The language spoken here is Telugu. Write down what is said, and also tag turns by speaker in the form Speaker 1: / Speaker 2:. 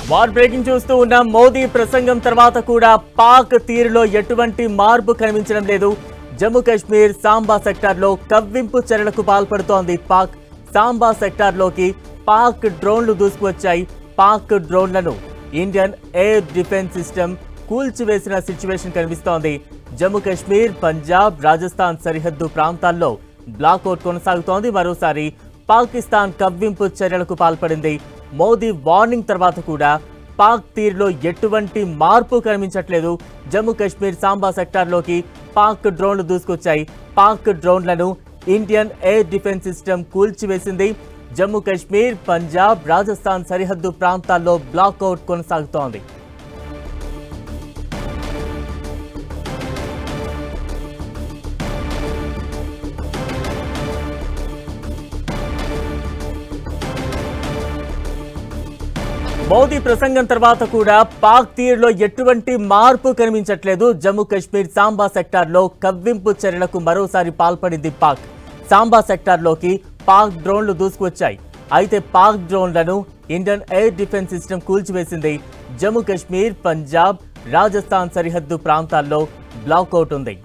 Speaker 1: వార్ బ్రేకింగ్ చూస్తూ ఉన్న మోదీ ప్రసంగం తర్వాత కూడా పాక్ తీరులో ఎటువంటి మార్పు కనిపించడం లేదు. జమ్మూ కాశ్మీర్ సాంబా సెక్టార్లో కవ్వింపు చర్యలకు పాల్పడుతోంది పాక్. సాంబా సెక్టార్లోకి పాక్ డ్రోన్లు దూసుకువచ్చాయి. పాక్ డ్రోన్లను ఇండియన్ ఎయిర్ డిఫెన్స్ సిస్టమ్ కూల్చివేసిన సిచ్యువేషన్ కనిపిస్తోంది. జమ్మూ కాశ్మీర్, పంజాబ్, రాజస్థాన్ సరిహద్దు ప్రాంతాల్లో బ్లాక్అవుట్ కొనసాగుతోంది. మరోసారి పాకిస్తాన్ కవ్వింపు చర్యలకు పాల్పడింది. మోదీ వార్నింగ్ తర్వాత కూడా పాక్ తీరులో ఎటువంటి మార్పు కనిపించట్లేదు. జమ్మూ కాశ్మీర్ సాంబా సెక్టార్లోకి పాక్ డ్రోన్లు దూసుకొచ్చాయి. పాక్ డ్రోన్లను ఇండియన్ ఎయిర్ డిఫెన్స్ సిస్టమ్ కూల్చివేసింది. జమ్మూ కాశ్మీర్, పంజాబ్, రాజస్థాన్ సరిహద్దు ప్రాంతాల్లో బ్లాక్అవుట్ కొనసాగుతోంది. మోదీ ప్రసంగం తర్వాత కూడా పాక్ తీరులో ఎటువంటి మార్పు కనిపించట్లేదు. జమ్మూ కాశ్మీర్ సాంబా సెక్టార్లో కవ్వింపు చర్యలకు మరోసారి పాల్పడింది పాక్. సాంబా సెక్టార్లోకి పాక్ డ్రోన్లు దూసుకువచ్చాయి. అయితే పాక్ డ్రోన్లను ఇండియన్ ఎయిర్ డిఫెన్స్ సిస్టమ్ కూల్చివేసింది. జమ్మూ కాశ్మీర్, పంజాబ్, రాజస్థాన్ సరిహద్దు ప్రాంతాల్లో బ్లాక్అవుట్ ఉంది.